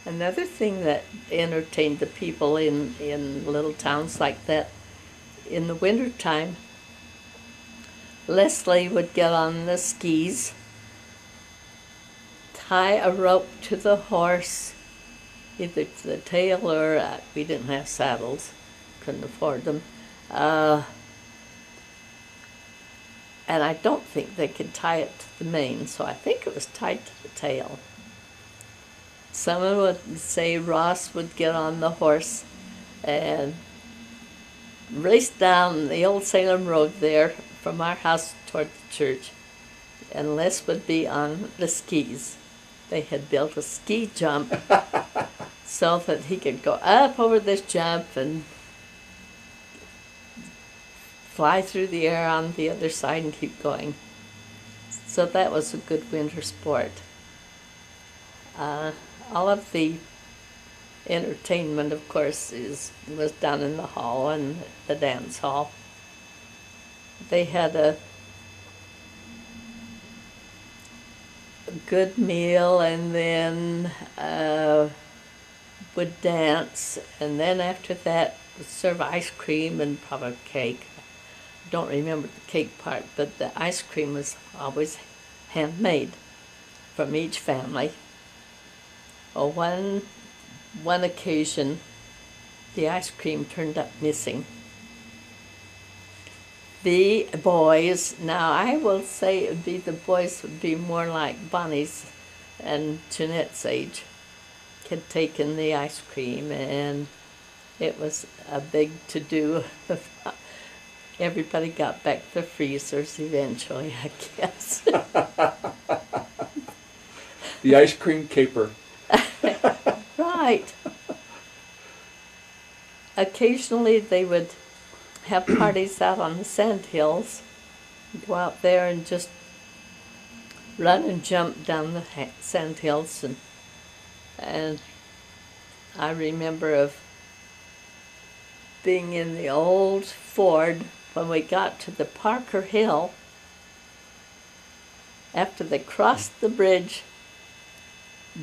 Another thing that entertained the people in little towns like that, in the wintertime, Leslie would get on the skis, tie a rope to the horse, either to the tail or we didn't have saddles, couldn't afford them. And I don't think they could tie it to the mane, so I think it was tied to the tail. Someone would say Ross would get on the horse and race down the old Salem Road there from our house toward the church, and Les would be on the skis. They had built a ski jump so that he could go up over this jump and fly through the air on the other side and keep going. So that was a good winter sport. All of the entertainment, of course, was done in the hall and the dance hall. They had a good meal and then would dance, and then after that would serve ice cream and probably cake. I don't remember the cake part, but the ice cream was always handmade from each family. Oh, one occasion, the ice cream turned up missing. The boys, now I will say it would be the boys would be more like Bonnie's and Jeanette's age, had taken the ice cream, and it was a big to-do. Everybody got back their freezers eventually, I guess. The ice cream caper. Right. Occasionally they would have parties out on the sand hills, go out there and just run and jump down the sand hills, and I remember of being in the old Ford when we got to the Parker Hill. After they crossed the bridge,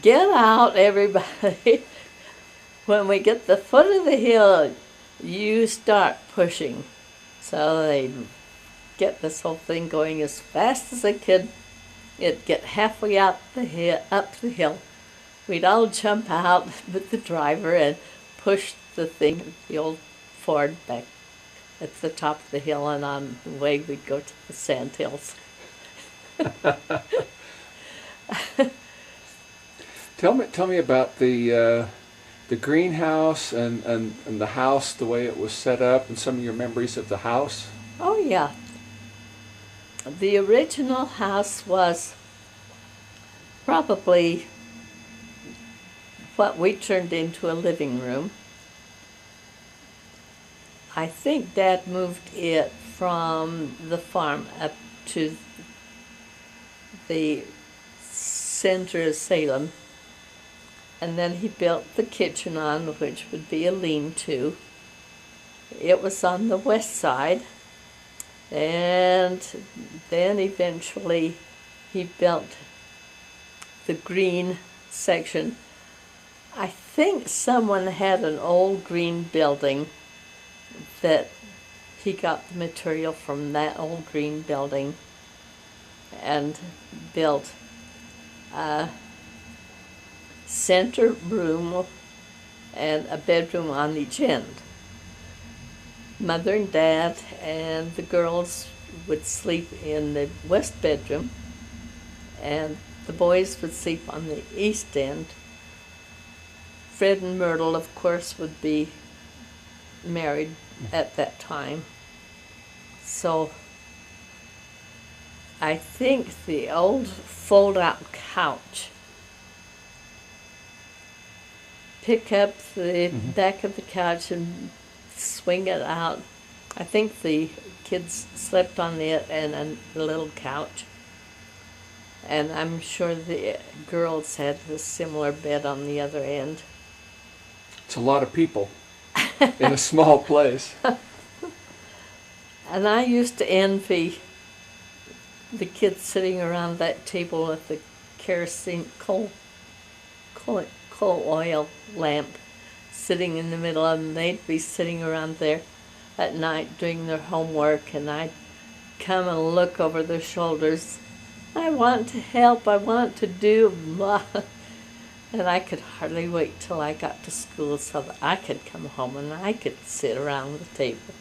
get out, everybody. When we get the foot of the hill, you start pushing. So they'd get this whole thing going as fast as they could. It'd get halfway up the hill. We'd all jump out with the driver and push the thing, the old Ford, back at the top of the hill, and on the way we'd go to the sand hills. Tell me about the greenhouse and the house, the way it was set up, and some of your memories of the house. Oh yeah. The original house was probably what we turned into a living room. I think Dad moved it from the farm up to the center of Salem, and then he built the kitchen on, which would be a lean-to. It was on the west side, and then eventually he built the green section. I think someone had an old green building that he got the material from that old green building and built a center room and a bedroom on each end. Mother and Dad and the girls would sleep in the west bedroom, and the boys would sleep on the east end. Fred and Myrtle, of course, would be married at that time. So I think the old fold-out couch, pick up the back of the couch and swing it out. I think the kids slept on it and a little couch. And I'm sure the girls had a similar bed on the other end. It's a lot of people in a small place. And I used to envy the kids sitting around that table with the kerosene coal charcoal oil lamp sitting in the middle, and they'd be sitting around there at night doing their homework, and I'd come and look over their shoulders. I want to help, I want to do, blah. And I could hardly wait till I got to school so that I could come home and I could sit around the table.